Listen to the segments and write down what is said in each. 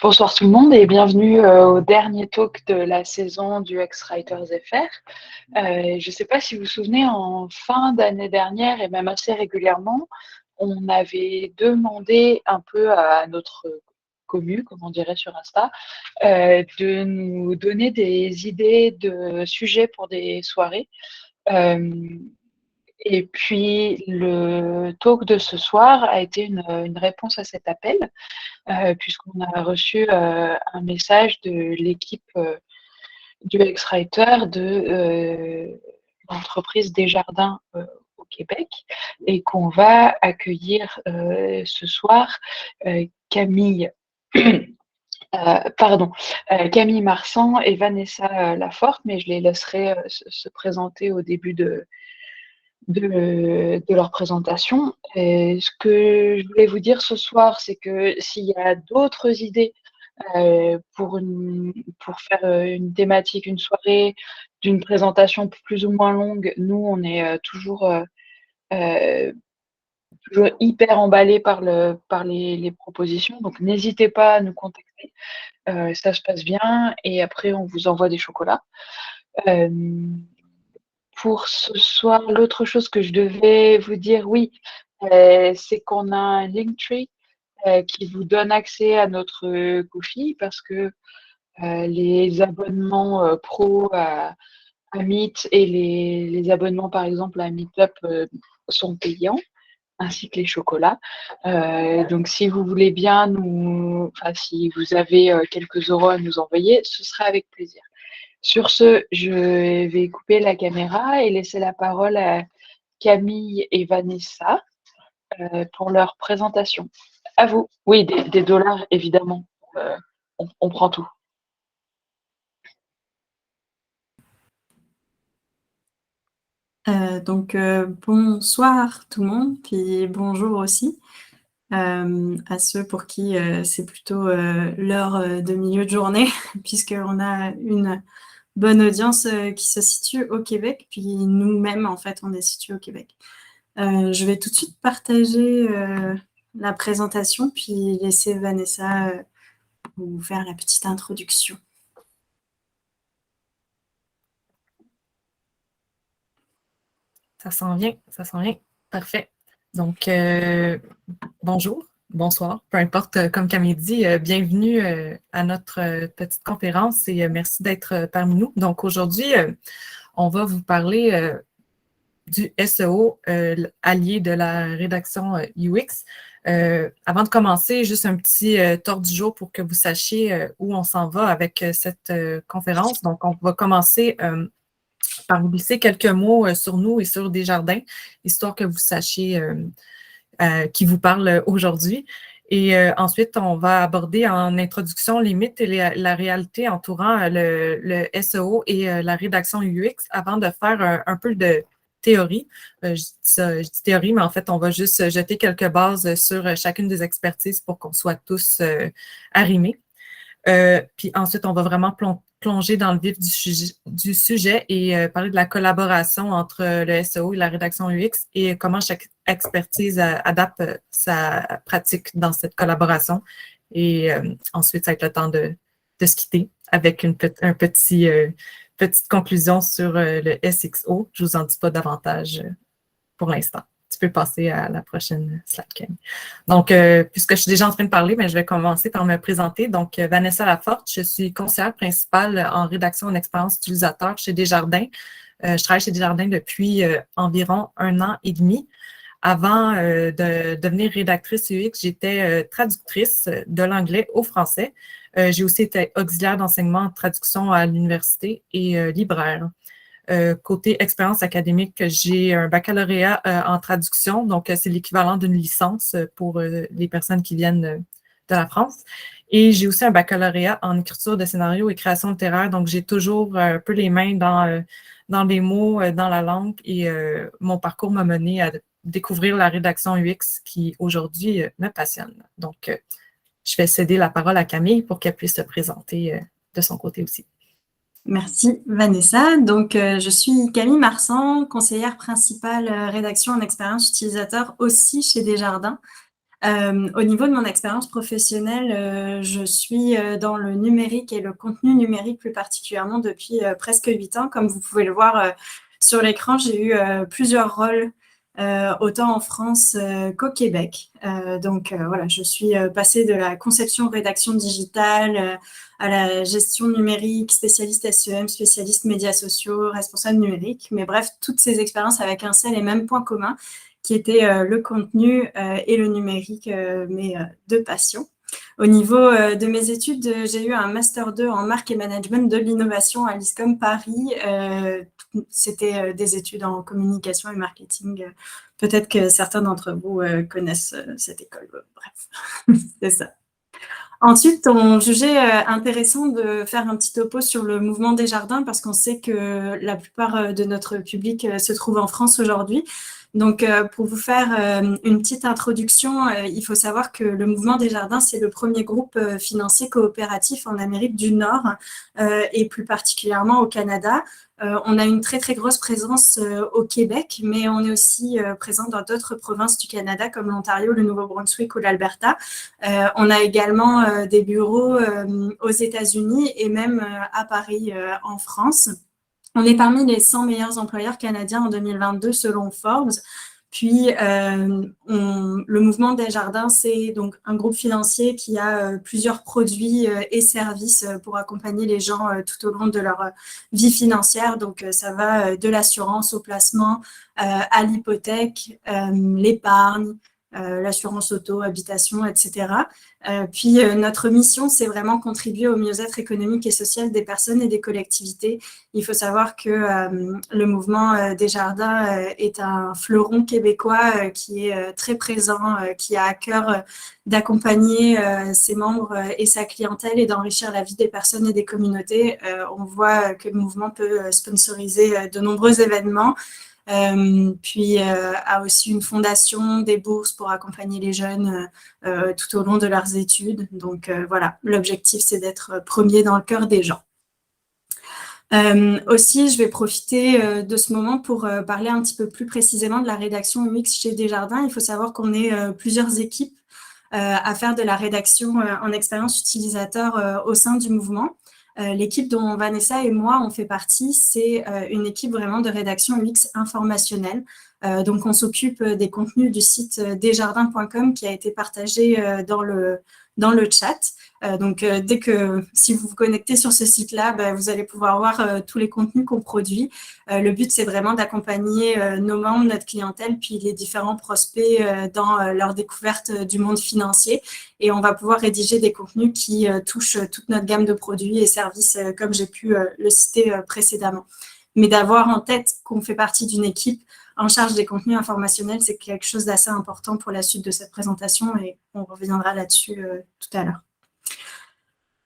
Bonsoir tout le monde et bienvenue au dernier talk de la saison du X-Writers FR. Je ne sais pas si vous vous souvenez, en fin d'année dernière et même assez régulièrement, on avait demandé un peu à notre commu, comme on dirait sur Insta, de nous donner des idées de sujets pour des soirées. Et puis, le talk de ce soir a été une réponse à cet appel, puisqu'on a reçu un message de l'équipe du X-Writer de l'entreprise Desjardins au Québec et qu'on va accueillir ce soir Camille. Camille Marsan et Vanessa Laforte, mais je les laisserai se présenter au début de leur présentation. Et ce que je voulais vous dire ce soir, c'est que s'il y a d'autres idées pour faire une thématique, une soirée, d'une présentation plus ou moins longue, nous, on est toujours hyper emballés par les propositions. Donc, n'hésitez pas à nous contacter. Ça se passe bien. Et après, on vous envoie des chocolats. Pour ce soir, l'autre chose que je devais vous dire, oui, c'est qu'on a un Linktree qui vous donne accès à notre Ko-fi parce que les abonnements pro à Meet et les abonnements, par exemple, à Meetup sont payants, ainsi que les chocolats. Donc, si vous voulez bien si vous avez quelques euros à nous envoyer, ce sera avec plaisir. Sur ce, je vais couper la caméra et laisser la parole à Camille et Vanessa pour leur présentation. À vous. Oui, des dollars, évidemment. On prend tout. Bonsoir tout le monde, puis bonjour aussi à ceux pour qui c'est plutôt l'heure de milieu de journée, puisqu'on a une bonne audience qui se situe au Québec, puis nous-mêmes, en fait, on est situé au Québec. Je vais tout de suite partager la présentation, puis laisser Vanessa vous faire la petite introduction. Ça s'en vient. Parfait. Donc, bonjour, bonsoir, peu importe, comme Camille dit, bienvenue à notre petite conférence et merci d'être parmi nous. Donc, aujourd'hui, on va vous parler du SEO, allié de la rédaction UX. Avant de commencer, juste un petit tour du jour pour que vous sachiez où on s'en va avec cette conférence. Donc, on va commencer par vous glisser quelques mots sur nous et sur Desjardins, histoire que vous sachiez qui vous parle aujourd'hui. Et ensuite, on va aborder en introduction les mythes et la réalité entourant le SEO et la rédaction UX avant de faire un peu de théorie. Je dis théorie, mais en fait, on va juste jeter quelques bases sur chacune des expertises pour qu'on soit tous arrimés. Puis ensuite, on va vraiment plonger dans le vif du sujet et parler de la collaboration entre le SEO et la rédaction UX et comment chaque expertise adapte sa pratique dans cette collaboration. Et ensuite, ça va être le temps de se quitter avec une petite conclusion sur le SXO. Je ne vous en dis pas davantage pour l'instant. Tu peux passer à la prochaine slide, Ken. Donc, puisque je suis déjà en train de parler, mais je vais commencer par me présenter. Donc, Vanessa Laforte, je suis conseillère principale en rédaction en expérience utilisateur chez Desjardins. Je travaille chez Desjardins depuis environ 1 an et demi. Avant de devenir rédactrice UX, j'étais traductrice de l'anglais au français. J'ai aussi été auxiliaire d'enseignement en traduction à l'université et libraire. Côté expérience académique, j'ai un baccalauréat en traduction, donc c'est l'équivalent d'une licence pour les personnes qui viennent de la France. Et j'ai aussi un baccalauréat en écriture de scénario et création littéraire, donc j'ai toujours un peu les mains dans les mots, dans la langue, et mon parcours m'a mené à découvrir la rédaction UX qui aujourd'hui me passionne. Donc, je vais céder la parole à Camille pour qu'elle puisse se présenter de son côté aussi. Merci Vanessa. Donc, je suis Camille Marsan, conseillère principale rédaction en expérience utilisateur aussi chez Desjardins. Au niveau de mon expérience professionnelle, je suis dans le numérique et le contenu numérique plus particulièrement depuis presque 8 ans. Comme vous pouvez le voir sur l'écran, j'ai eu plusieurs rôles, autant en France qu'au Québec. Voilà, je suis passée de la conception rédaction digitale à la gestion numérique, spécialiste SEM, spécialiste médias sociaux, responsable numérique. Mais bref, toutes ces expériences avec un seul et même point commun, qui était le contenu et le numérique, mes deux passions. Au niveau de mes études, j'ai eu un Master 2 en marque et management de l'innovation à l'ISCOM Paris. C'était des études en communication et marketing. Peut-être que certains d'entre vous connaissent cette école. Bref, c'est ça. Ensuite, on jugeait intéressant de faire un petit topo sur le mouvement Desjardins parce qu'on sait que la plupart de notre public se trouve en France aujourd'hui. Donc, pour vous faire une petite introduction, il faut savoir que le mouvement Desjardins, c'est le premier groupe financier coopératif en Amérique du Nord et plus particulièrement au Canada. On a une très, très grosse présence au Québec, mais on est aussi présent dans d'autres provinces du Canada comme l'Ontario, le Nouveau-Brunswick ou l'Alberta. On a également des bureaux aux États-Unis et même à Paris en France. On est parmi les 100 meilleurs employeurs canadiens en 2022 selon Forbes. Puis, le mouvement Desjardins, c'est donc un groupe financier qui a plusieurs produits et services pour accompagner les gens tout au long de leur vie financière. Donc, ça va de l'assurance au placement, à l'hypothèque, l'épargne, l'assurance auto, habitation, etc. Puis, notre mission, c'est vraiment contribuer au mieux-être économique et social des personnes et des collectivités. Il faut savoir que le mouvement Desjardins est un fleuron québécois qui est très présent, qui a à cœur d'accompagner ses membres et sa clientèle et d'enrichir la vie des personnes et des communautés. On voit que le mouvement peut sponsoriser de nombreux événements. Puis a aussi une fondation, des bourses pour accompagner les jeunes tout au long de leurs études. Donc voilà, l'objectif c'est d'être premier dans le cœur des gens. Aussi, je vais profiter de ce moment pour parler un petit peu plus précisément de la rédaction UX chez Desjardins. Il faut savoir qu'on est plusieurs équipes à faire de la rédaction en expérience utilisateur au sein du mouvement. L'équipe dont Vanessa et moi on fait partie, c'est une équipe vraiment de rédaction UX informationnelle. Donc, on s'occupe des contenus du site desjardins.com qui a été partagé dans le chat. Donc, si vous vous connectez sur ce site-là, vous allez pouvoir voir tous les contenus qu'on produit. Le but, c'est vraiment d'accompagner nos membres, notre clientèle, puis les différents prospects dans leur découverte du monde financier. Et on va pouvoir rédiger des contenus qui touchent toute notre gamme de produits et services, comme j'ai pu le citer précédemment. Mais d'avoir en tête qu'on fait partie d'une équipe en charge des contenus informationnels, c'est quelque chose d'assez important pour la suite de cette présentation et on reviendra là-dessus tout à l'heure.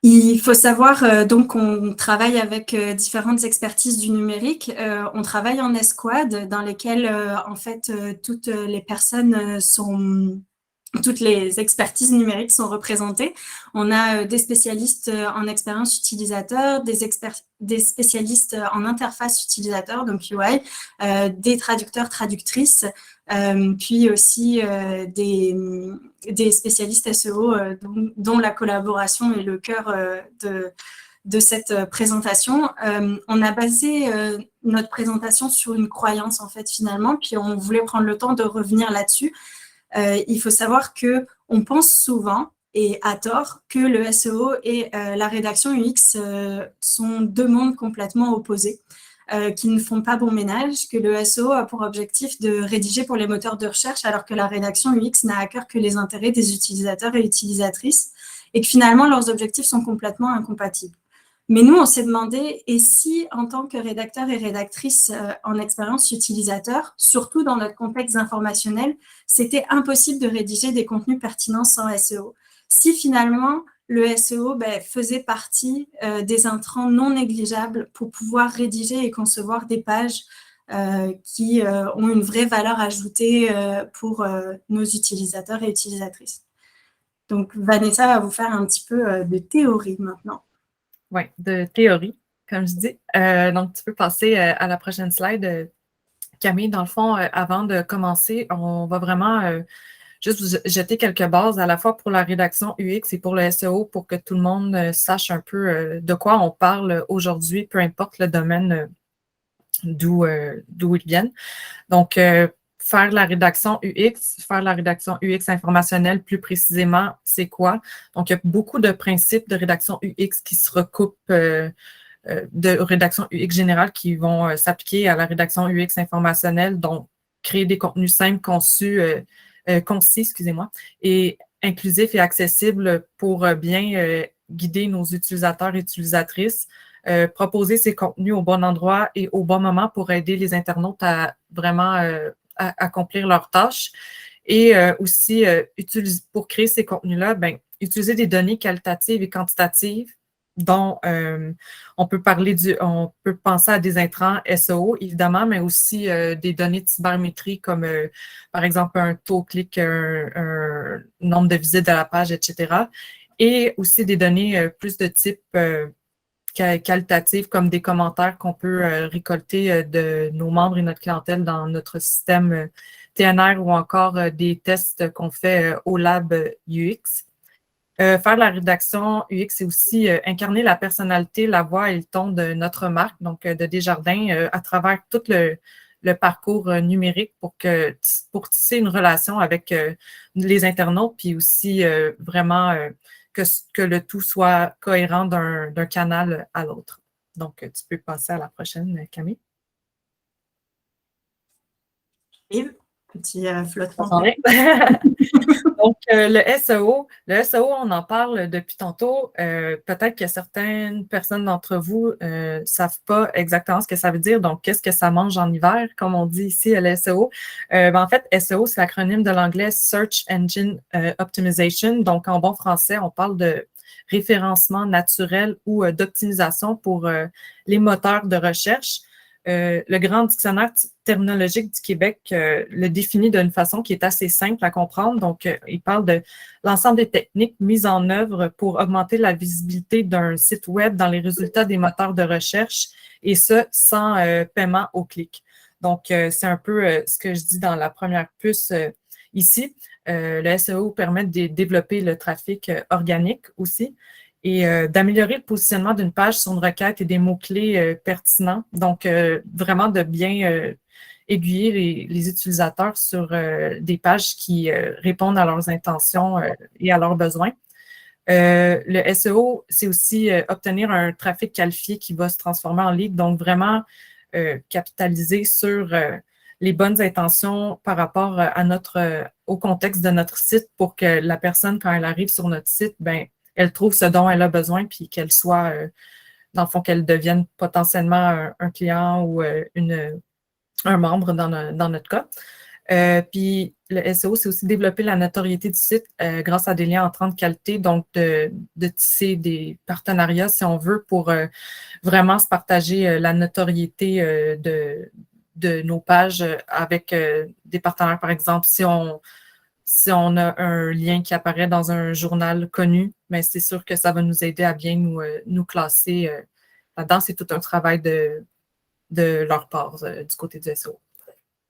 Il faut savoir donc qu'on travaille avec différentes expertises du numérique. On travaille en escouade dans lesquelles en fait toutes les personnes toutes les expertises numériques sont représentées. On a des spécialistes en expérience utilisateur, des spécialistes en interface utilisateur, donc UI, des traducteurs, traductrices, puis aussi des spécialistes SEO dont la collaboration est le cœur de cette présentation. On a basé notre présentation sur une croyance, en fait, finalement, puis on voulait prendre le temps de revenir là-dessus. Il faut savoir qu'on pense souvent, et à tort, que le SEO et la rédaction UX sont deux mondes complètement opposés, qui ne font pas bon ménage, que le SEO a pour objectif de rédiger pour les moteurs de recherche, alors que la rédaction UX n'a à cœur que les intérêts des utilisateurs et utilisatrices, et que finalement, leurs objectifs sont complètement incompatibles. Mais nous, on s'est demandé, et si en tant que rédacteur et rédactrice en expérience utilisateur, surtout dans notre contexte informationnel, c'était impossible de rédiger des contenus pertinents sans SEO. Si finalement, le SEO faisait partie des intrants non négligeables pour pouvoir rédiger et concevoir des pages qui ont une vraie valeur ajoutée pour nos utilisateurs et utilisatrices. Donc, Vanessa va vous faire un petit peu de théorie maintenant. Oui, de théorie, comme je dis. Donc, tu peux passer à la prochaine slide, Camille. Dans le fond, avant de commencer, on va vraiment juste vous jeter quelques bases à la fois pour la rédaction UX et pour le SEO pour que tout le monde sache un peu de quoi on parle aujourd'hui, peu importe le domaine d'où ils viennent. Donc, faire la rédaction UX informationnelle plus précisément, c'est quoi? Donc, il y a beaucoup de principes de rédaction UX qui se recoupent de rédaction UX générale qui vont s'appliquer à la rédaction UX informationnelle, donc créer des contenus simples, concis, excusez-moi, et inclusifs et accessibles pour bien guider nos utilisateurs et utilisatrices, proposer ces contenus au bon endroit et au bon moment pour aider les internautes à vraiment à accomplir leurs tâches. Et aussi, pour créer ces contenus-là, utiliser des données qualitatives et quantitatives dont on peut penser à des intrants SEO, évidemment, mais aussi des données de cybermétrie comme, par exemple, un taux clic, un nombre de visites de la page, etc. Et aussi des données plus de type qualitatives comme des commentaires qu'on peut récolter de nos membres et notre clientèle dans notre système TNR ou encore des tests qu'on fait au lab UX. Faire la rédaction UX, c'est aussi incarner la personnalité, la voix et le ton de notre marque, donc de Desjardins, à travers tout le parcours numérique pour tisser une relation avec les internautes, puis aussi vraiment que le tout soit cohérent d'un canal à l'autre. Donc, tu peux passer à la prochaine, Camille. Petit flottement. Donc, le SEO, on en parle depuis tantôt. Peut-être que certaines personnes d'entre vous ne savent pas exactement ce que ça veut dire. Donc, qu'est-ce que ça mange en hiver, comme on dit ici, le SEO? En fait, SEO, c'est l'acronyme de l'anglais Search Engine Optimization. Donc, en bon français, on parle de référencement naturel ou d'optimisation pour les moteurs de recherche. Le Grand Dictionnaire terminologique du Québec le définit d'une façon qui est assez simple à comprendre. Donc, il parle de l'ensemble des techniques mises en œuvre pour augmenter la visibilité d'un site web dans les résultats des moteurs de recherche, et ce, sans paiement au clic. Donc, c'est un peu ce que je dis dans la première puce ici. Le SEO permet de développer le trafic organique aussi, et d'améliorer le positionnement d'une page sur une requête et des mots-clés pertinents. Donc, vraiment de bien aiguiller les utilisateurs sur des pages qui répondent à leurs intentions et à leurs besoins. Le SEO, c'est aussi obtenir un trafic qualifié qui va se transformer en lead. Donc, vraiment capitaliser sur les bonnes intentions par rapport au contexte de notre site pour que la personne, quand elle arrive sur notre site, elle trouve ce dont elle a besoin, puis qu'elle soit, dans le fond, qu'elle devienne potentiellement un client ou un membre dans notre cas. Puis le SEO, c'est aussi développer la notoriété du site grâce à des liens entrants de qualité, donc de tisser des partenariats, si on veut, pour vraiment se partager la notoriété de nos pages avec des partenaires. Par exemple, si on a un lien qui apparaît dans un journal connu, mais c'est sûr que ça va nous aider à bien nous classer là-dedans. C'est tout un travail de leur part du côté du SEO.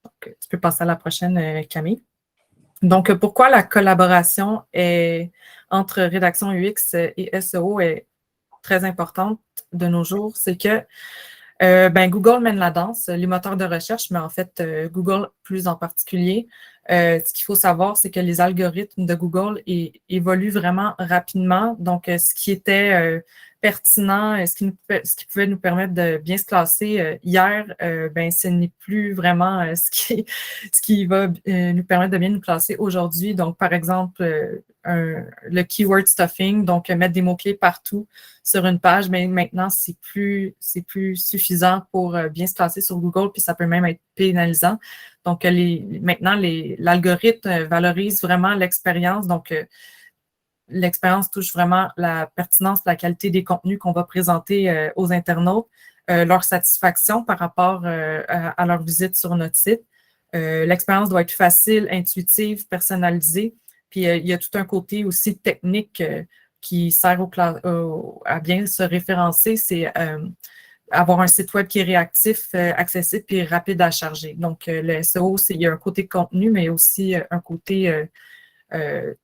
Donc, tu peux passer à la prochaine, Camille. Donc, pourquoi la collaboration entre rédaction UX et SEO est très importante de nos jours? C'est que Google mène la danse, les moteurs de recherche, mais en fait, Google plus en particulier. Ce qu'il faut savoir, c'est que les algorithmes de Google évoluent vraiment rapidement. Donc, ce qui était pertinent, ce qui pouvait nous permettre de bien se classer hier, ce n'est plus vraiment ce qui va nous permettre de bien nous classer aujourd'hui. Donc, par exemple, le keyword stuffing, donc mettre des mots-clés partout sur une page, mais maintenant, c'est plus suffisant pour bien se classer sur Google, puis ça peut même être pénalisant. Donc, maintenant, l'algorithme valorise vraiment l'expérience. Donc, l'expérience touche vraiment la pertinence, la qualité des contenus qu'on va présenter aux internautes, leur satisfaction par rapport à leur visite sur notre site. L'expérience doit être facile, intuitive, personnalisée. Puis, il y a tout un côté aussi technique qui sert à bien se référencer. C'est avoir un site web qui est réactif, accessible et rapide à charger. Donc, le SEO, il y a un côté contenu, mais aussi un côté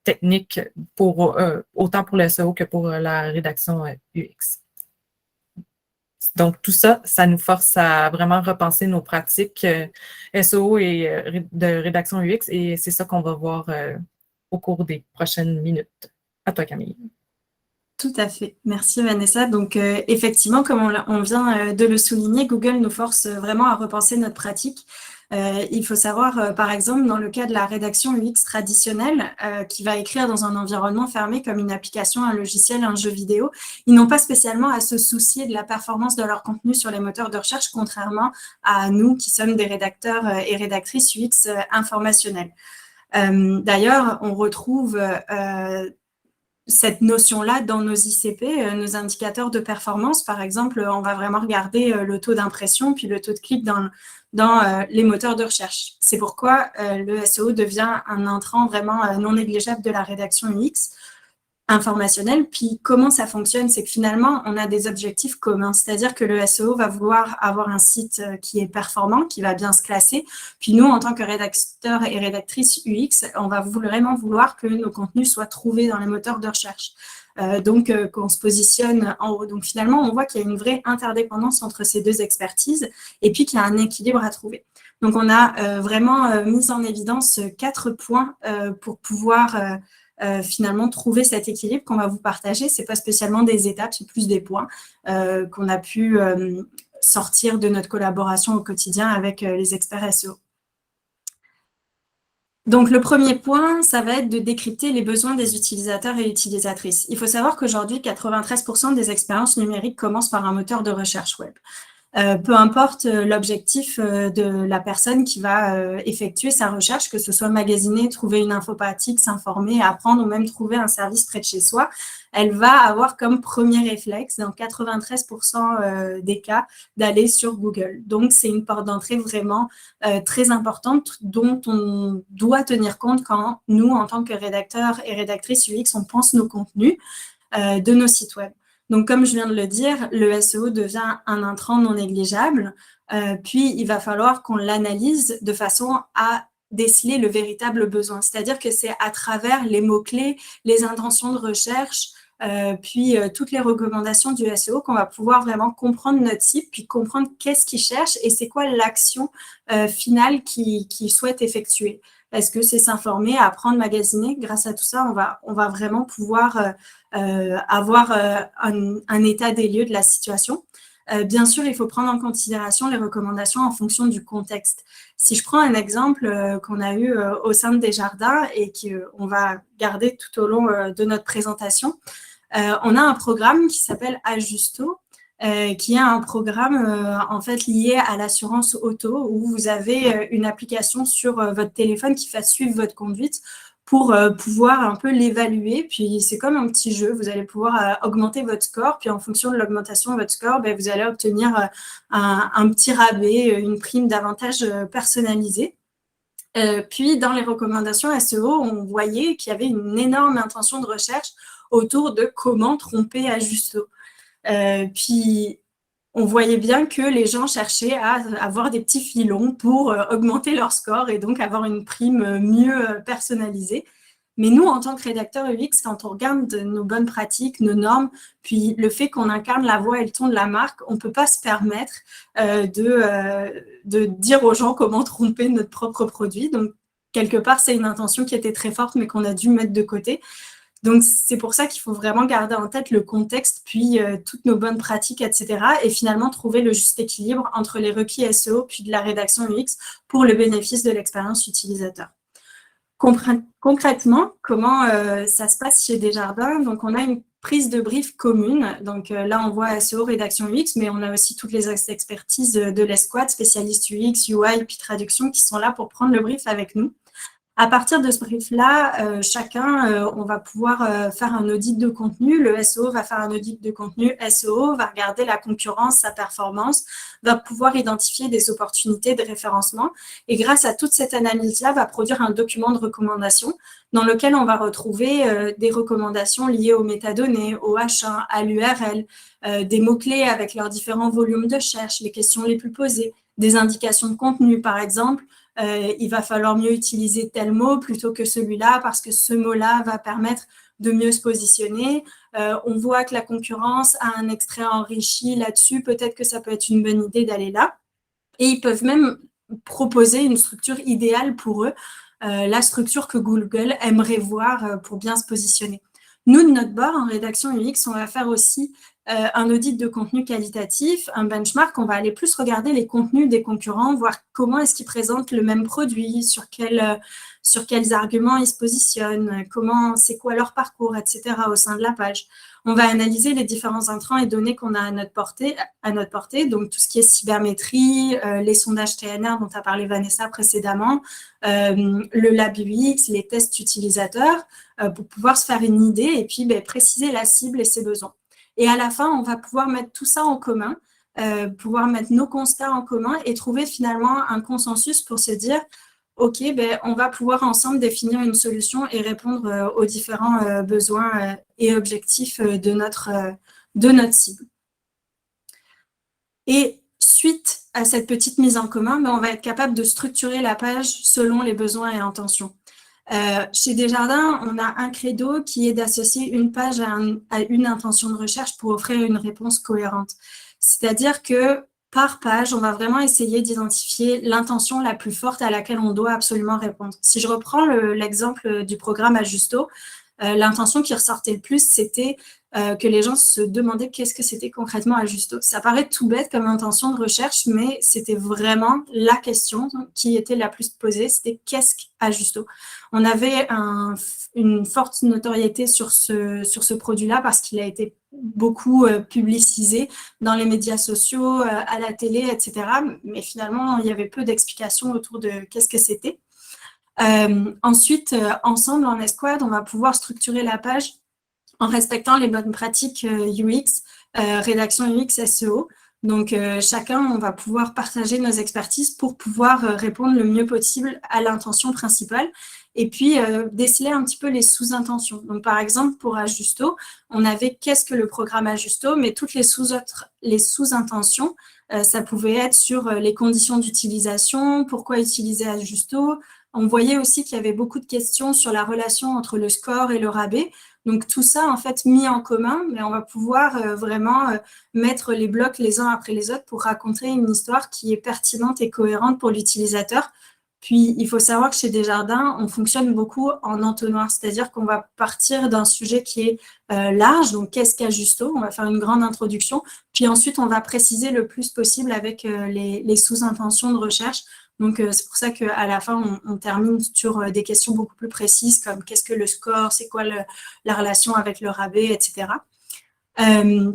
techniques autant pour le SEO que pour la rédaction UX. Donc, tout ça, ça nous force à vraiment repenser nos pratiques SEO et de rédaction UX, et c'est ça qu'on va voir au cours des prochaines minutes. À toi, Camille. Tout à fait. Merci, Vanessa. Donc, effectivement, comme on vient de le souligner, Google nous force vraiment à repenser notre pratique. Il faut savoir, par exemple, dans le cas de la rédaction UX traditionnelle, qui va écrire dans un environnement fermé comme une application, un logiciel, un jeu vidéo, ils n'ont pas spécialement à se soucier de la performance de leur contenu sur les moteurs de recherche, contrairement à nous qui sommes des rédacteurs et rédactrices UX informationnels. D'ailleurs, on retrouve cette notion-là dans nos ICP, nos indicateurs de performance. Par exemple, on va vraiment regarder le taux d'impression puis le taux de clic dans les moteurs de recherche. C'est pourquoi le SEO devient un intrant vraiment non négligeable de la rédaction UX informationnelle. Puis comment ça fonctionne, c'est que finalement, on a des objectifs communs, c'est-à-dire que le SEO va vouloir avoir un site qui est performant, qui va bien se classer. Puis nous, en tant que rédacteurs et rédactrices UX, on va vraiment vouloir que nos contenus soient trouvés dans les moteurs de recherche. Donc, qu'on se positionne en haut. Donc, finalement, on voit qu'il y a une vraie interdépendance entre ces deux expertises et puis qu'il y a un équilibre à trouver. Donc, on a vraiment mis en évidence 4 points pour pouvoir finalement trouver cet équilibre qu'on va vous partager. Ce n'est pas spécialement des étapes, c'est plus des points qu'on a pu sortir de notre collaboration au quotidien avec les experts SEO. Donc, le premier point, ça va être de décrypter les besoins des utilisateurs et utilisatrices. Il faut savoir qu'aujourd'hui, 93% des expériences numériques commencent par un moteur de recherche web. Peu importe l'objectif de la personne qui va effectuer sa recherche, que ce soit magasiner, trouver une info pratique, s'informer, apprendre ou même trouver un service près de chez soi, elle va avoir comme premier réflexe, dans 93% des cas, d'aller sur Google. Donc, c'est une porte d'entrée vraiment très importante dont on doit tenir compte quand nous, en tant que rédacteurs et rédactrices UX, on pense nos contenus de nos sites web. Donc, comme je viens de le dire, le SEO devient un intrant non négligeable. Puis, il va falloir qu'on l'analyse de façon à déceler le véritable besoin. C'est-à-dire que c'est à travers les mots-clés, les intentions de recherche, puis toutes les recommandations du SEO qu'on va pouvoir vraiment comprendre notre site, puis comprendre qu'est-ce qu'il cherche et c'est quoi l'action finale qu'il souhaite effectuer. Est-ce que c'est s'informer, apprendre, magasiner? Grâce à tout ça, on va vraiment pouvoir avoir un état des lieux de la situation. Bien sûr, il faut prendre en considération les recommandations en fonction du contexte. Si je prends un exemple qu'on a eu au sein de Desjardins et qu'on va garder tout au long de notre présentation, on a un programme qui s'appelle Ajusto, qui est un programme en fait lié à l'assurance auto où vous avez une application sur votre téléphone qui fait suivre votre conduite pour pouvoir un peu l'évaluer. Puis, c'est comme un petit jeu. Vous allez pouvoir augmenter votre score. Puis, en fonction de l'augmentation de votre score, vous allez obtenir un petit rabais, une prime davantage personnalisée. Puis, dans les recommandations SEO, on voyait qu'il y avait une énorme intention de recherche autour de comment tromper Ajusto. Puis, on voyait bien que les gens cherchaient à avoir des petits filons pour augmenter leur score et donc avoir une prime mieux personnalisée. Mais nous, en tant que rédacteurs UX, quand on regarde nos bonnes pratiques, nos normes, puis le fait qu'on incarne la voix et le ton de la marque, on ne peut pas se permettre de dire aux gens comment tromper notre propre produit. Donc, quelque part, c'est une intention qui était très forte, mais qu'on a dû mettre de côté. Donc, c'est pour ça qu'il faut vraiment garder en tête le contexte, puis toutes nos bonnes pratiques, etc. Et finalement, trouver le juste équilibre entre les requis SEO puis de la rédaction UX pour le bénéfice de l'expérience utilisateur. Concrètement, comment ça se passe chez Desjardins? Donc, on a une prise de brief commune. Donc, là, on voit SEO, rédaction UX, mais on a aussi toutes les expertises de l'escouade, spécialistes UX, UI, puis traduction, qui sont là pour prendre le brief avec nous. À partir de ce brief-là, chacun, on va pouvoir faire un audit de contenu. Le SEO va faire un audit de contenu SEO, va regarder la concurrence, sa performance, va pouvoir identifier des opportunités de référencement. Et grâce à toute cette analyse-là, va produire un document de recommandation dans lequel on va retrouver des recommandations liées aux métadonnées, au H1, à l'URL, des mots-clés avec leurs différents volumes de recherche, les questions les plus posées, des indications de contenu, par exemple. il va falloir mieux utiliser tel mot plutôt que celui-là parce que ce mot-là va permettre de mieux se positionner. On voit que la concurrence a un extrait enrichi là-dessus. Peut-être que ça peut être une bonne idée d'aller là. Et ils peuvent même proposer une structure idéale pour eux, la structure que Google aimerait voir pour bien se positionner. Nous, de notre bord, en rédaction UX, on va faire aussi un audit de contenu qualitatif, un benchmark. On va aller plus regarder les contenus des concurrents, voir comment est-ce qu'ils présentent le même produit, sur quels arguments ils se positionnent, c'est quoi leur parcours, etc. au sein de la page. On va analyser les différents intrants et données qu'on a à notre portée, donc tout ce qui est cybermétrie, les sondages TNR dont a parlé Vanessa précédemment, le lab UX, les tests utilisateurs, pour pouvoir se faire une idée et puis préciser la cible et ses besoins. Et à la fin, on va pouvoir mettre tout ça en commun, pouvoir mettre nos constats en commun et trouver finalement un consensus pour se dire OK, on va pouvoir ensemble définir une solution et répondre aux différents besoins et objectifs de notre cible. Et suite à cette petite mise en commun, on va être capable de structurer la page selon les besoins et intentions. Chez Desjardins, on a un credo qui est d'associer une page à une intention de recherche pour offrir une réponse cohérente. C'est-à-dire que par page, on va vraiment essayer d'identifier l'intention la plus forte à laquelle on doit absolument répondre. Si je reprends l'exemple du programme Ajusto, l'intention qui ressortait le plus, c'était que les gens se demandaient qu'est-ce que c'était concrètement Ajusto. Ça paraît tout bête comme intention de recherche, mais c'était vraiment la question qui était la plus posée, c'était qu'est-ce qu'Ajusto. On avait une forte notoriété sur ce produit-là parce qu'il a été beaucoup publicisé dans les médias sociaux, à la télé, etc. Mais finalement, il y avait peu d'explications autour de qu'est-ce que c'était. Ensuite, ensemble, en escouade, on va pouvoir structurer la page en respectant les bonnes pratiques UX, rédaction UX, SEO. Donc, chacun, on va pouvoir partager nos expertises pour pouvoir répondre le mieux possible à l'intention principale et puis déceler un petit peu les sous-intentions. Donc, par exemple, pour Ajusto, on avait qu'est-ce que le programme Ajusto, mais toutes les sous-intentions, ça pouvait être sur les conditions d'utilisation, pourquoi utiliser Ajusto. On voyait aussi qu'il y avait beaucoup de questions sur la relation entre le score et le rabais. Donc, tout ça, en fait, mis en commun, mais on va pouvoir vraiment mettre les blocs les uns après les autres pour raconter une histoire qui est pertinente et cohérente pour l'utilisateur. Puis, il faut savoir que chez Desjardins, on fonctionne beaucoup en entonnoir, c'est-à-dire qu'on va partir d'un sujet qui est large, donc qu'est-ce qu'Ajusto? On va faire une grande introduction, puis ensuite, on va préciser le plus possible avec les sous-intentions de recherche. Donc, c'est pour ça qu'à la fin, on termine sur des questions beaucoup plus précises comme qu'est-ce que le score, c'est quoi la relation avec le rabais, etc.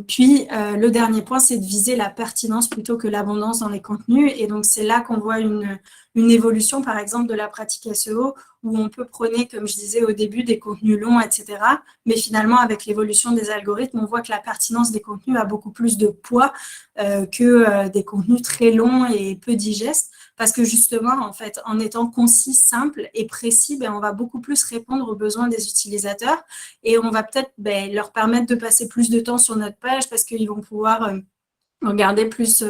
Puis, le dernier point, c'est de viser la pertinence plutôt que l'abondance dans les contenus. Et donc, c'est là qu'on voit une évolution, par exemple, de la pratique SEO, où on peut prôner, comme je disais au début, des contenus longs, etc. Mais finalement, avec l'évolution des algorithmes, on voit que la pertinence des contenus a beaucoup plus de poids que des contenus très longs et peu digestes. Parce que justement, en fait, en étant concis, simple et précis, on va beaucoup plus répondre aux besoins des utilisateurs et on va peut-être leur permettre de passer plus de temps sur notre page parce qu'ils vont pouvoir regarder plus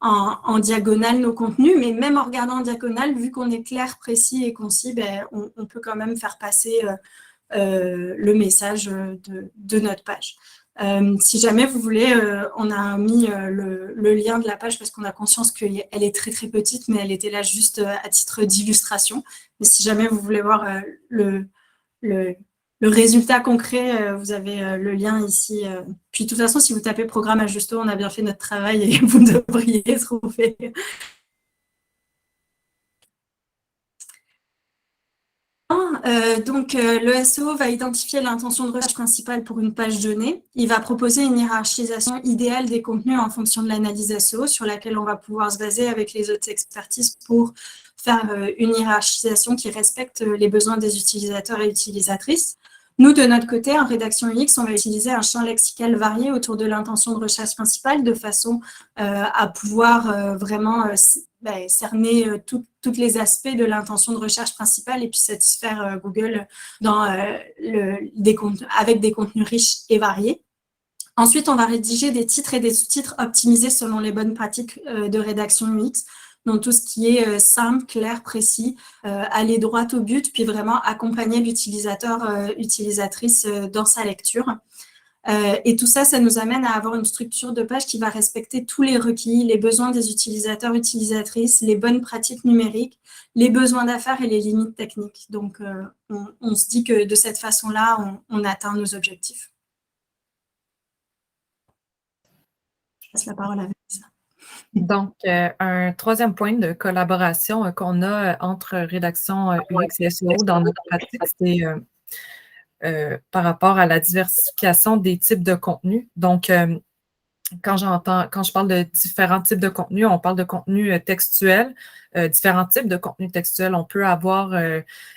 en diagonale nos contenus. Mais même en regardant en diagonale, vu qu'on est clair, précis et concis, on peut quand même faire passer le message de notre page. Si jamais vous voulez, on a mis le lien de la page parce qu'on a conscience qu'elle est très très petite, mais elle était là juste à titre d'illustration. Mais si jamais vous voulez voir le résultat concret, vous avez le lien ici. Puis de toute façon, si vous tapez programme Ajusto, on a bien fait notre travail et vous devriez trouver. Donc, le SEO va identifier l'intention de recherche principale pour une page donnée. Il va proposer une hiérarchisation idéale des contenus en fonction de l'analyse SEO sur laquelle on va pouvoir se baser avec les autres expertises pour faire une hiérarchisation qui respecte les besoins des utilisateurs et utilisatrices. Nous, de notre côté, en rédaction UX, on va utiliser un champ lexical varié autour de l'intention de recherche principale de façon à pouvoir vraiment cerner tous les aspects de l'intention de recherche principale et puis satisfaire Google avec des contenus riches et variés. Ensuite, on va rédiger des titres et des sous-titres optimisés selon les bonnes pratiques de rédaction UX. Donc, tout ce qui est simple, clair, précis, aller droit au but, puis vraiment accompagner l'utilisateur, utilisatrice dans sa lecture. Et tout ça, ça nous amène à avoir une structure de page qui va respecter tous les requis, les besoins des utilisateurs, utilisatrices, les bonnes pratiques numériques, les besoins d'affaires et les limites techniques. Donc, on se dit que de cette façon-là, on atteint nos objectifs. Je passe la parole à Vanessa. Donc, un troisième point de collaboration qu'on a entre rédaction UX et SEO dans notre pratique, c'est par rapport à la diversification des types de contenus. Donc, quand je parle de différents types de contenus, on parle de contenu textuel, différents types de contenus textuels. On peut avoir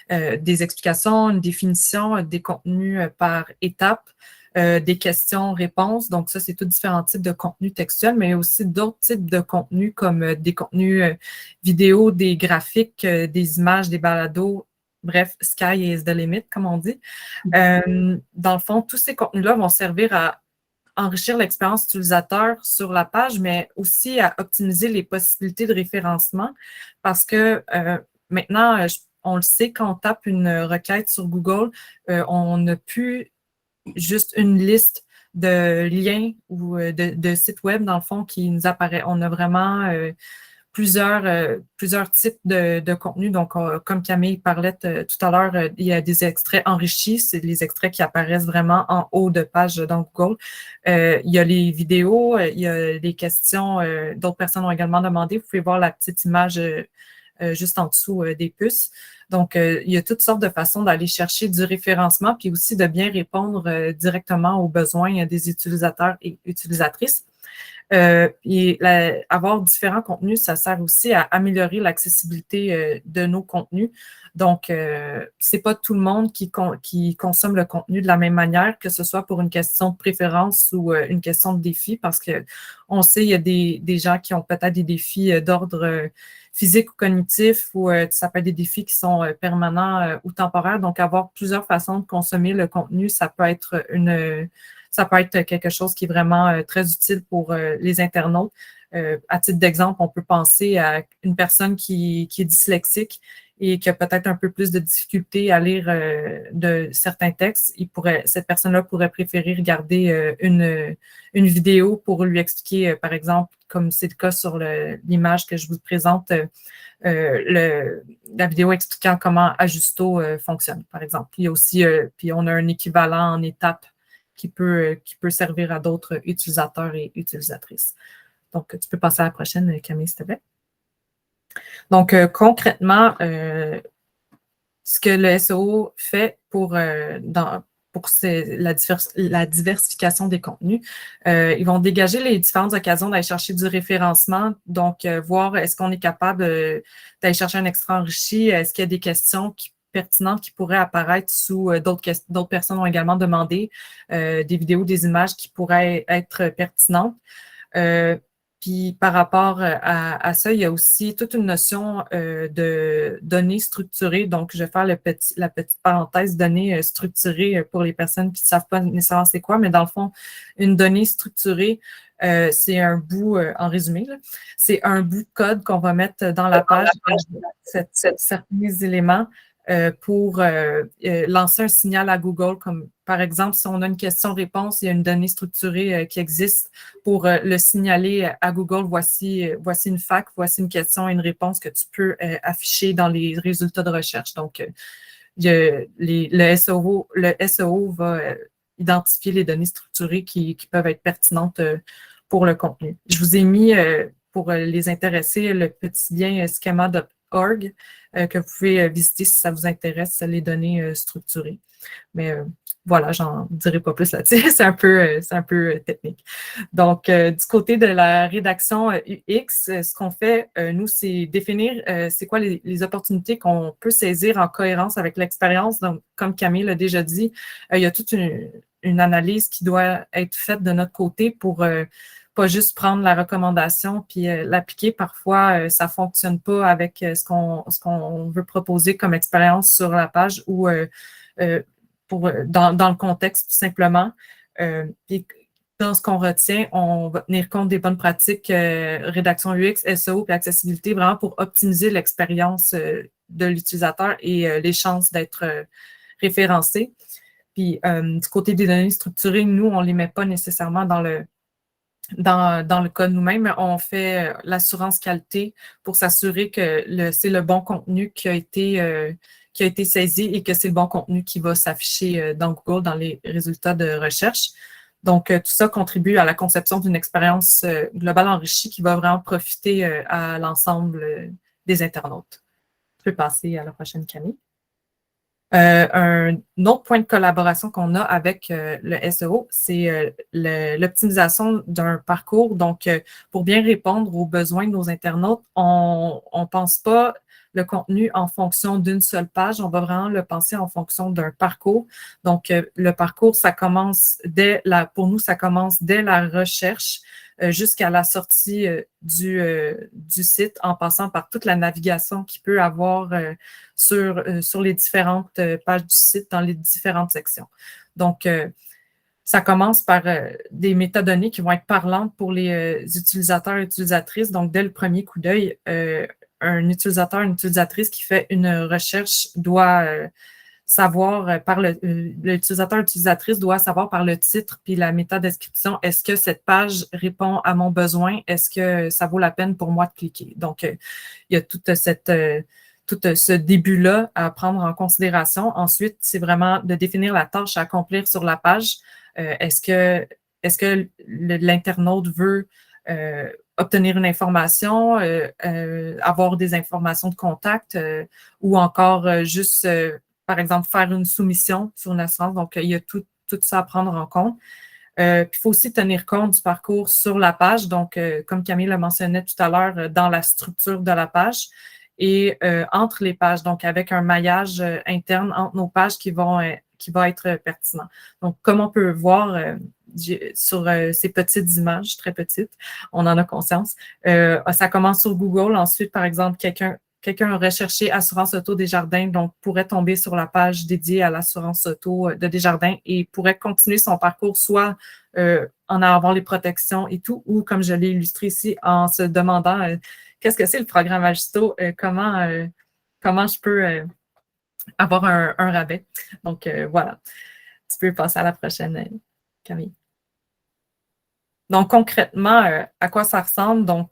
des explications, une définition, des contenus par étapes, des questions-réponses. Donc, ça, c'est tous différents types de contenus textuels, mais aussi d'autres types de contenus comme des contenus vidéo, des graphiques, des images, des balados. Bref, sky is the limit, comme on dit. Dans le fond, tous ces contenus-là vont servir à enrichir l'expérience utilisateur sur la page, mais aussi à optimiser les possibilités de référencement parce que maintenant, on le sait, quand on tape une requête sur Google, on n'a plus juste une liste de liens ou de sites web, dans le fond, qui nous apparaît. On a vraiment plusieurs types de contenus. Donc, comme Camille parlait tout à l'heure, il y a des extraits enrichis, c'est les extraits qui apparaissent vraiment en haut de page dans Google. Il y a les vidéos, il y a des questions, d'autres personnes ont également demandé. Vous pouvez voir la petite image juste en dessous des puces. Donc, il y a toutes sortes de façons d'aller chercher du référencement, puis aussi de bien répondre directement aux besoins des utilisateurs et utilisatrices. Avoir différents contenus, ça sert aussi à améliorer l'accessibilité de nos contenus. Donc, c'est pas tout le monde qui consomme le contenu de la même manière, que ce soit pour une question de préférence ou une question de défi, parce que on sait, il y a des gens qui ont peut-être des défis d'ordre physique ou cognitif, ou ça peut être des défis qui sont permanents ou temporaires. Donc, avoir plusieurs façons de consommer le contenu, ça peut être quelque chose qui est vraiment très utile pour les internautes. À titre d'exemple, on peut penser à une personne qui est dyslexique et qui a peut-être un peu plus de difficulté à lire de certains textes. Cette personne-là pourrait préférer regarder une vidéo pour lui expliquer, par exemple, comme c'est le cas sur l'image que je vous présente, la vidéo expliquant comment Ajusto fonctionne, par exemple. Il y a aussi, puis on a un équivalent en étapes qui peut servir à d'autres utilisateurs et utilisatrices. Donc, tu peux passer à la prochaine, Camille, s'il te plaît. Donc, concrètement, ce que le SEO fait pour la diversification des contenus, ils vont dégager les différentes occasions d'aller chercher du référencement, donc voir est-ce qu'on est capable d'aller chercher un extra enrichi, est-ce qu'il y a des questions pertinentes qui pourraient apparaître sous d'autres personnes ont également demandé, des vidéos, des images qui pourraient être pertinentes. Puis par rapport à ça, il y a aussi toute une notion de données structurées. Donc, je vais faire la petite parenthèse données structurées pour les personnes qui ne savent pas nécessairement c'est quoi, mais dans le fond, une donnée structurée, c'est un bout, en résumé, c'est un bout de code qu'on va mettre dans la page, certains éléments pour lancer un signal à Google, comme par exemple, si on a une question-réponse, il y a une donnée structurée qui existe pour le signaler à Google, voici une fac, voici une question et une réponse que tu peux afficher dans les résultats de recherche. Donc, le SEO va identifier les données structurées qui peuvent être pertinentes pour le contenu. Je vous ai mis, pour les intéressés, le petit lien schema.org que vous pouvez visiter si ça vous intéresse, les données structurées. Mais voilà, j'en dirai pas plus là-dessus, c'est un peu technique. Donc, du côté de la rédaction UX, ce qu'on fait, nous, c'est définir c'est quoi les opportunités qu'on peut saisir en cohérence avec l'expérience. Donc, comme Camille l'a déjà dit, il y a toute une analyse qui doit être faite de notre côté pour pas juste prendre la recommandation puis l'appliquer. Parfois, ça ne fonctionne pas avec ce qu'on veut proposer comme expérience sur la page ou dans le contexte, tout simplement. Puis dans ce qu'on retient, on va tenir compte des bonnes pratiques rédaction UX, SEO et accessibilité, vraiment pour optimiser l'expérience de l'utilisateur et les chances d'être référencé. Puis du côté des données structurées, nous, on ne les met pas nécessairement dans le code nous-mêmes, on fait l'assurance qualité pour s'assurer que c'est le bon contenu qui a été saisi et que c'est le bon contenu qui va s'afficher dans Google dans les résultats de recherche. Donc, tout ça contribue à la conception d'une expérience globale enrichie qui va vraiment profiter à l'ensemble des internautes. Je peux passer à la prochaine, Camille. Un autre point de collaboration qu'on a avec le SEO, c'est l'optimisation d'un parcours. Donc, pour bien répondre aux besoins de nos internautes, on ne pense pas le contenu en fonction d'une seule page, on va vraiment le penser en fonction d'un parcours. Donc, le parcours, ça commence pour nous, ça commence dès la recherche jusqu'à la sortie du site, en passant par toute la navigation qu'il peut avoir sur les différentes pages du site dans les différentes sections. Donc, ça commence par des métadonnées qui vont être parlantes pour les utilisateurs et utilisatrices. Donc, dès le premier coup d'œil, un utilisateur, une utilisatrice qui fait une recherche doit savoir l'utilisateur, l'utilisatrice doit savoir par le titre puis la métadescription, est-ce que cette page répond à mon besoin? Est-ce que ça vaut la peine pour moi de cliquer? Donc, il y a tout ce début-là à prendre en considération. Ensuite, c'est vraiment de définir la tâche à accomplir sur la page. Est-ce que l'internaute veut obtenir une information, avoir des informations de contact ou encore juste, par exemple, faire une soumission sur une assurance. Donc, il y a tout ça à prendre en compte. Puis, il faut aussi tenir compte du parcours sur la page. Donc, comme Camille le mentionnait tout à l'heure, dans la structure de la page et entre les pages, donc avec un maillage interne entre nos pages qui va être pertinent. Donc, comme on peut voir sur ces petites images, très petites, on en a conscience, ça commence sur Google. Ensuite, par exemple, quelqu'un a recherché assurance auto Desjardins, donc pourrait tomber sur la page dédiée à l'assurance auto de Desjardins et pourrait continuer son parcours soit en avoir les protections et tout, ou comme je l'ai illustré ici, en se demandant qu'est-ce que c'est le programme Ajusto, comment je peux avoir un rabais. Donc, voilà. Tu peux passer à la prochaine, Camille. Donc, concrètement, à quoi ça ressemble? Donc,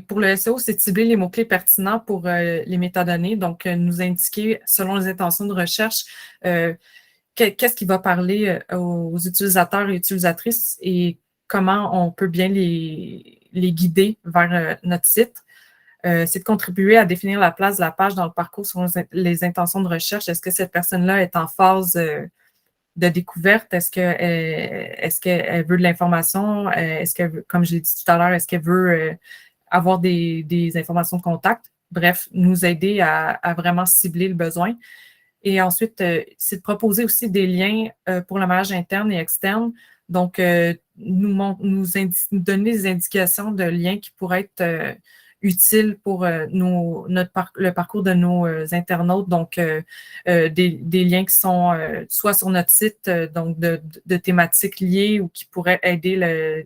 pour le SEO, c'est cibler les mots-clés pertinents pour les métadonnées. Donc, nous indiquer, selon les intentions de recherche, qu'est-ce qui va parler aux utilisateurs et utilisatrices et comment on peut bien les guider vers notre site. C'est de contribuer à définir la place de la page dans le parcours selon les intentions de recherche. Est-ce que cette personne-là est en phase de découverte? Est-ce qu'elle veut de l'information? Est-ce qu'elle veut, comme je l'ai dit tout à l'heure, est-ce qu'elle veut avoir des informations de contact? Bref, nous aider à vraiment cibler le besoin. Et ensuite, c'est de proposer aussi des liens pour le maillage interne et externe. Donc, nous donner des indications de liens qui pourraient être utiles pour le parcours de nos internautes. Donc, des liens qui sont soit sur notre site, donc de thématiques liées ou qui pourraient aider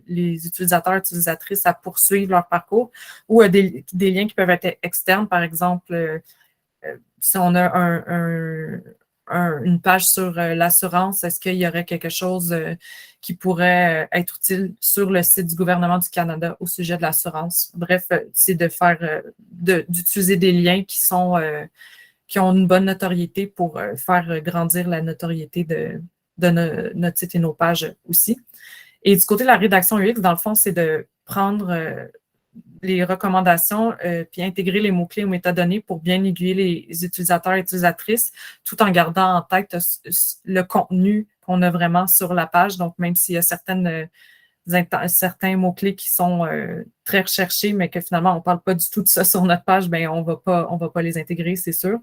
les utilisateurs et utilisatrices à poursuivre leur parcours, ou des liens qui peuvent être externes, par exemple, si on a une page sur l'assurance, est-ce qu'il y aurait quelque chose qui pourrait être utile sur le site du gouvernement du Canada au sujet de l'assurance? Bref, c'est d'utiliser des liens qui ont une bonne notoriété pour faire grandir la notoriété de notre site et nos pages aussi. Et du côté de la rédaction UX, dans le fond, c'est de prendre les recommandations, puis intégrer les mots-clés aux métadonnées pour bien aiguiller les utilisateurs et utilisatrices, tout en gardant en tête le contenu qu'on a vraiment sur la page. Donc, même s'il y a certains mots-clés qui sont très recherchés, mais que finalement, on ne parle pas du tout de ça sur notre page, bien, on va pas les intégrer, c'est sûr.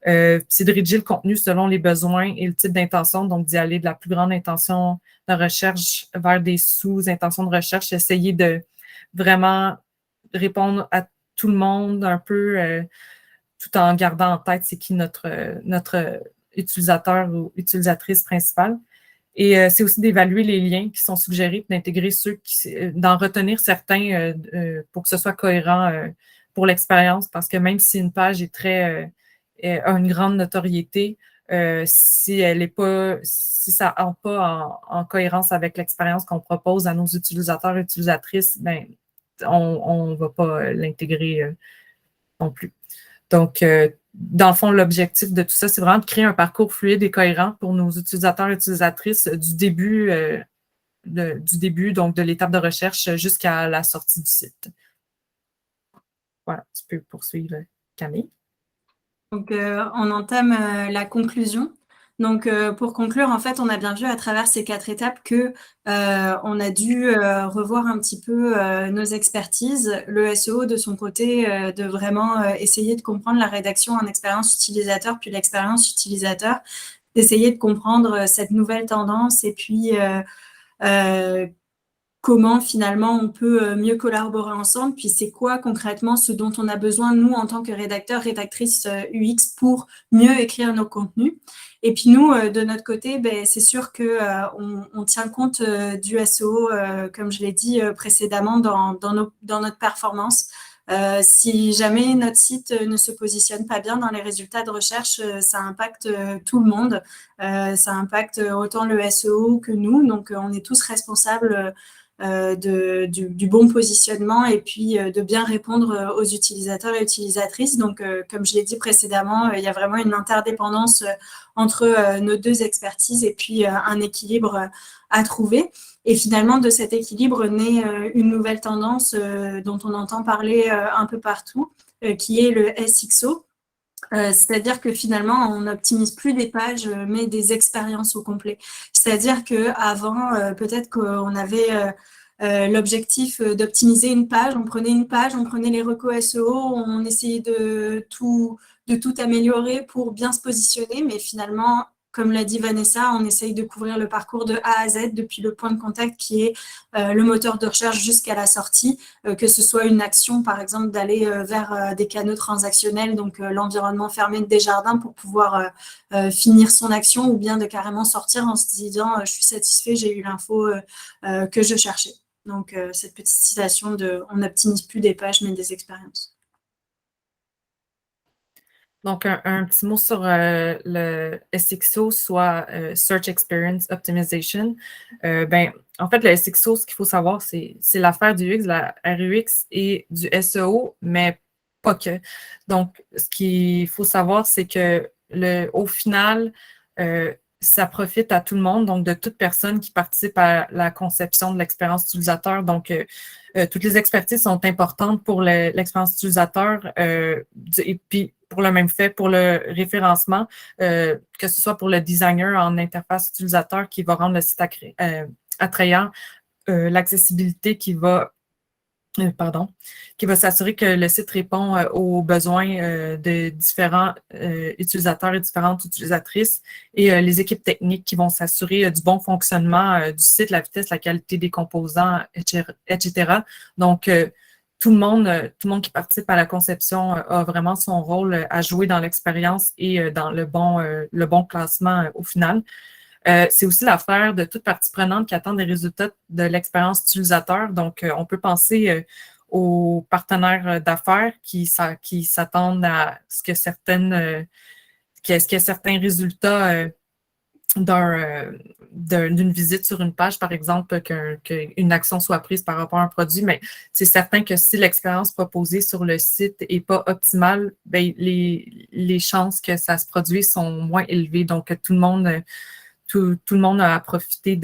C'est de rédiger le contenu selon les besoins et le type d'intention, donc d'y aller de la plus grande intention de recherche vers des sous-intentions de recherche, essayer de vraiment répondre à tout le monde un peu, tout en gardant en tête c'est qui notre utilisateur ou utilisatrice principale. Et c'est aussi d'évaluer les liens qui sont suggérés, d'intégrer d'en retenir certains pour que ce soit cohérent pour l'expérience, parce que même si une page a une grande notoriété, si ça n'entre pas en cohérence avec l'expérience qu'on propose à nos utilisateurs et utilisatrices, ben, on ne va pas l'intégrer non plus. Donc, dans le fond, l'objectif de tout ça, c'est vraiment de créer un parcours fluide et cohérent pour nos utilisateurs et utilisatrices du début, donc de l'étape de recherche jusqu'à la sortie du site. Voilà, tu peux poursuivre, Camille. Donc, on entame la conclusion. Donc, pour conclure, en fait, on a bien vu à travers ces 4 étapes que on a dû revoir un petit peu nos expertises. Le SEO, de son côté, de vraiment essayer de comprendre la rédaction en expérience utilisateur, puis l'expérience utilisateur, d'essayer de comprendre cette nouvelle tendance et puis comment finalement on peut mieux collaborer ensemble, puis c'est quoi concrètement ce dont on a besoin, nous, en tant que rédacteurs, rédactrices UX, pour mieux écrire nos contenus. Et puis nous, de notre côté, ben, c'est sûr qu'on tient compte du SEO, comme je l'ai dit précédemment, dans notre performance. Si jamais notre site ne se positionne pas bien dans les résultats de recherche, ça impacte tout le monde. Ça impacte autant le SEO que nous. Donc, on est tous responsables du bon positionnement et puis de bien répondre aux utilisateurs et utilisatrices. Donc, comme je l'ai dit précédemment, il y a vraiment une interdépendance entre nos 2 expertises et puis un équilibre à trouver. Et finalement, de cet équilibre naît une nouvelle tendance dont on entend parler un peu partout, qui est le SXO. C'est-à-dire que finalement, on n'optimise plus des pages, mais des expériences au complet. C'est-à-dire qu'avant, peut-être qu'on avait l'objectif d'optimiser une page, on prenait les recos SEO, on essayait de tout améliorer pour bien se positionner, mais finalement, comme l'a dit Vanessa, on essaye de couvrir le parcours de A à Z depuis le point de contact qui est le moteur de recherche jusqu'à la sortie, que ce soit une action, par exemple, d'aller vers des canaux transactionnels, donc l'environnement fermé de Desjardins pour pouvoir finir son action, ou bien de carrément sortir en se disant je suis satisfait, j'ai eu l'info que je cherchais. Donc, cette petite citation de « on n'optimise plus des pages, mais des expériences ». Donc, un petit mot sur le SXO, soit Search Experience Optimization. En fait, le SXO, ce qu'il faut savoir, c'est l'affaire du UX, de la RUX et du SEO, mais pas que. Donc, ce qu'il faut savoir, c'est que au final, ça profite à tout le monde, donc de toute personne qui participe à la conception de l'expérience utilisateur. Donc, toutes les expertises sont importantes pour l'expérience utilisateur et puis pour le même fait, pour le référencement, que ce soit pour le designer en interface utilisateur qui va rendre le site attrayant, l'accessibilité qui va s'assurer que le site répond aux besoins de différents utilisateurs et différentes utilisatrices, et les équipes techniques qui vont s'assurer du bon fonctionnement du site, la vitesse, la qualité des composants, etc. Donc, tout le monde qui participe à la conception a vraiment son rôle à jouer dans l'expérience et dans le bon classement au final. C'est aussi l'affaire de toute partie prenante qui attend des résultats de l'expérience utilisateur. Donc, on peut penser aux partenaires d'affaires qui s'attendent à ce que certains résultats d'une visite sur une page, par exemple, qu'une action soit prise par rapport à un produit, mais c'est certain que si l'expérience proposée sur le site n'est pas optimale, bien, les chances que ça se produise sont moins élevées. Donc, tout le monde a à profiter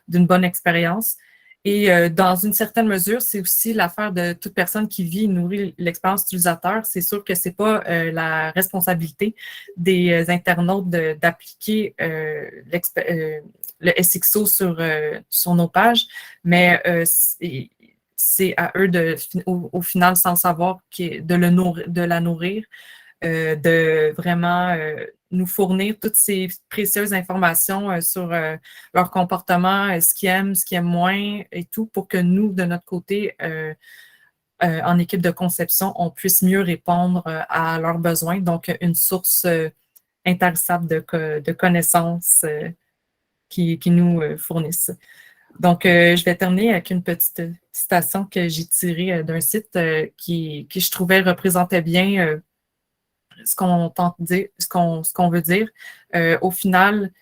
d'une bonne expérience. Et dans une certaine mesure, c'est aussi l'affaire de toute personne qui vit et nourrit l'expérience utilisateur. C'est sûr que ce n'est pas la responsabilité des internautes d'appliquer le SXO sur nos pages, mais c'est à eux au final, sans savoir, de la nourrir, de vraiment nous fournir toutes ces précieuses informations sur leur comportement, ce qu'ils aiment moins et tout, pour que nous, de notre côté, en équipe de conception, on puisse mieux répondre à leurs besoins. Donc, une source intarissable de connaissances qui nous fournissent. Donc, je vais terminer avec une petite citation que j'ai tirée d'un site qui, je trouvais, représentait bien ce qu'on tente de dire, ce qu'on veut dire. Au final,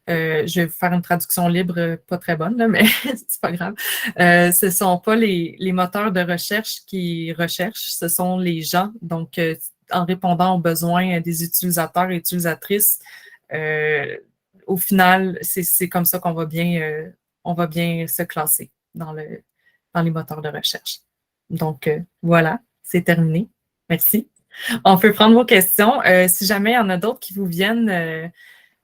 je vais vous faire une traduction libre, pas très bonne, là, mais c'est pas grave. Ce ne sont pas les moteurs de recherche qui recherchent, ce sont les gens. Donc, en répondant aux besoins des utilisateurs et utilisatrices, au final, c'est comme ça qu'on va bien se classer dans les moteurs de recherche. Donc, voilà, c'est terminé. Merci. On peut prendre vos questions. Si jamais il y en a d'autres qui vous viennent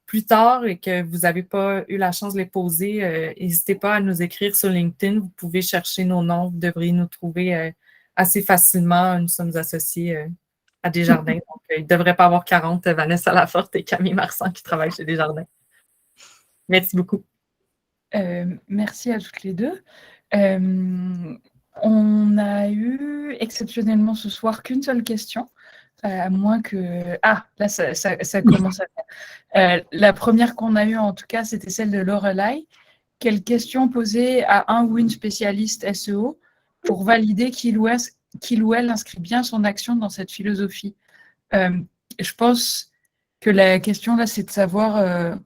plus tard et que vous n'avez pas eu la chance de les poser, n'hésitez pas à nous écrire sur LinkedIn. Vous pouvez chercher nos noms. Vous devriez nous trouver assez facilement. Nous sommes associés à Desjardins. Donc, il ne devrait pas avoir 40 Vanessa Laforte et Camille Marsan qui travaillent chez Desjardins. Merci beaucoup. Merci à toutes les deux. On a eu exceptionnellement ce soir qu'une seule question, à moins que... Ah, là, ça commence à faire. La première qu'on a eue, en tout cas, c'était celle de Lorelai. Quelle question poser à un ou une spécialiste SEO pour valider qu'il ou elle inscrit bien son action dans cette philosophie? Je pense que la question, là, c'est de savoir...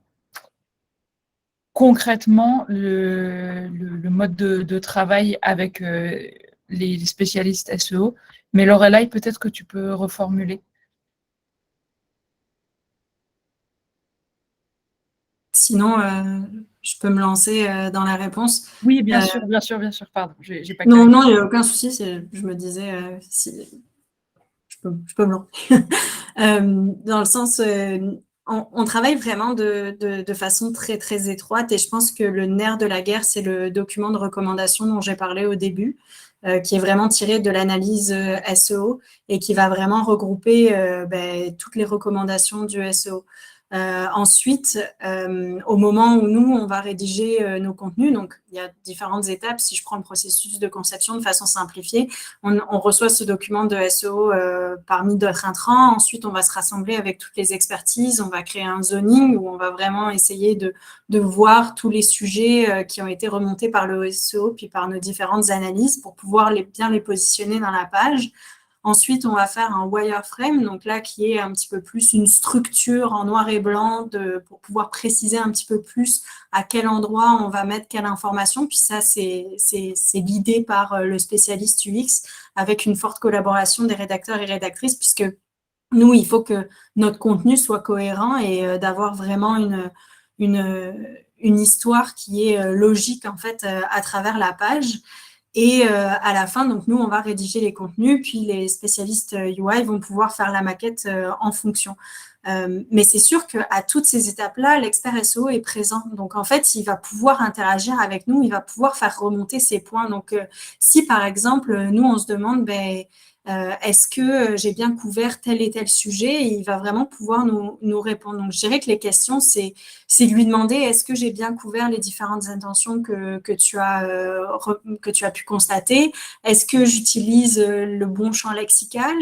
concrètement le mode de travail avec les spécialistes SEO. Mais Lorelai, peut-être que tu peux reformuler. Sinon, je peux me lancer dans la réponse. Oui, bien sûr, pardon. J'ai pas non, il n'y a aucun souci. Je me disais, si je peux me lancer. Dans le sens, on travaille vraiment de façon très, très étroite et je pense que le nerf de la guerre, c'est le document de recommandation dont j'ai parlé au début, qui est vraiment tiré de l'analyse SEO et qui va vraiment regrouper toutes les recommandations du SEO. Ensuite, au moment où nous, on va rédiger nos contenus, donc il y a différentes étapes. Si je prends le processus de conception de façon simplifiée, on reçoit ce document de SEO parmi d'autres intrants. Ensuite, on va se rassembler avec toutes les expertises. On va créer un zoning où on va vraiment essayer de voir tous les sujets qui ont été remontés par le SEO puis par nos différentes analyses pour pouvoir bien les positionner dans la page. Ensuite, on va faire un wireframe, donc là, qui est un petit peu plus une structure en noir et blanc pour pouvoir préciser un petit peu plus à quel endroit on va mettre quelle information. Puis ça, c'est guidé par le spécialiste UX avec une forte collaboration des rédacteurs et rédactrices, puisque nous, il faut que notre contenu soit cohérent et d'avoir vraiment une histoire qui est logique, en fait, à travers la page. Et à la fin, donc nous, on va rédiger les contenus, puis les spécialistes UI vont pouvoir faire la maquette en fonction. Mais c'est sûr qu'à toutes ces étapes-là, l'expert SEO est présent. Donc, en fait, il va pouvoir interagir avec nous, il va pouvoir faire remonter ses points. Donc, si par exemple, nous, on se demande, est-ce que j'ai bien couvert tel et tel sujet, et il va vraiment pouvoir nous répondre. Donc, je dirais que les questions, c'est lui demander, est-ce que j'ai bien couvert les différentes intentions que tu as pu constater? Est-ce que j'utilise le bon champ lexical?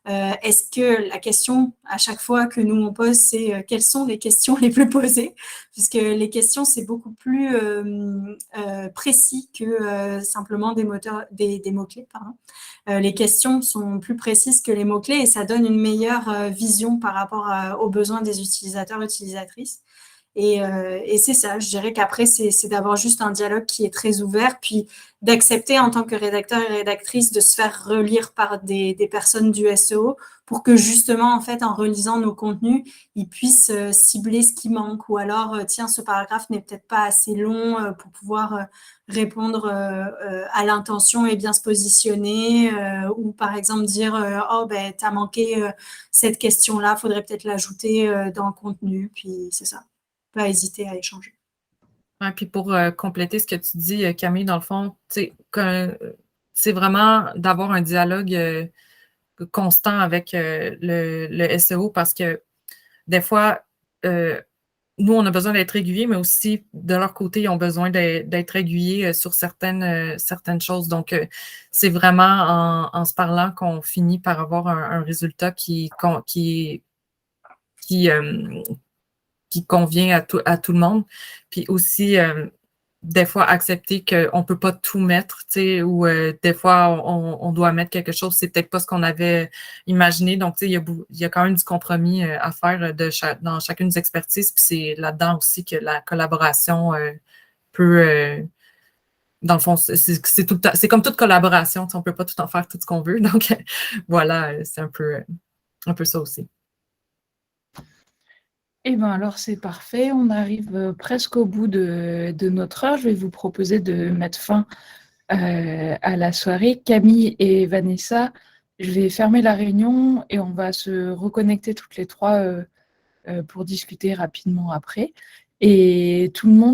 Est-ce que la question, à chaque fois que nous on pose, c'est quelles sont les questions les plus posées? Puisque les questions, c'est beaucoup plus précis que simplement des mots-clés, pardon. Les questions sont plus précises que les mots-clés et ça donne une meilleure vision par rapport aux besoins des utilisateurs et utilisatrices. Et c'est ça, je dirais qu'après, c'est d'avoir juste un dialogue qui est très ouvert, puis d'accepter en tant que rédacteur et rédactrice de se faire relire par des personnes du SEO pour que justement, en fait, en relisant nos contenus, ils puissent cibler ce qui manque ou alors, tiens, ce paragraphe n'est peut-être pas assez long pour pouvoir répondre à l'intention et bien se positionner ou par exemple dire oh, t'as manqué cette question-là, faudrait peut-être l'ajouter dans le contenu, puis c'est ça. Pas hésiter à échanger. Ouais, puis pour compléter ce que tu dis, Camille, dans le fond, c'est vraiment d'avoir un dialogue constant avec le SEO parce que des fois, nous, on a besoin d'être réguliers, mais aussi de leur côté, ils ont besoin d'être aiguillés sur certaines choses. Donc, c'est vraiment en se parlant qu'on finit par avoir un résultat qui qui convient à tout le monde. Puis aussi, des fois, accepter qu'on ne peut pas tout mettre, tu sais, ou des fois, on doit mettre quelque chose, c'est peut-être pas ce qu'on avait imaginé. Donc, tu sais, il y a quand même du compromis à faire dans chacune des expertises. Puis c'est là-dedans aussi que la collaboration peut... dans le fond, c'est comme toute collaboration, tu sais, on ne peut pas tout en faire tout ce qu'on veut. Donc, voilà, c'est un peu ça aussi. Eh bien, alors c'est parfait. On arrive presque au bout de notre heure. Je vais vous proposer de mettre fin à la soirée. Camille et Vanessa, je vais fermer la réunion et on va se reconnecter toutes les trois pour discuter rapidement après. Et tout le monde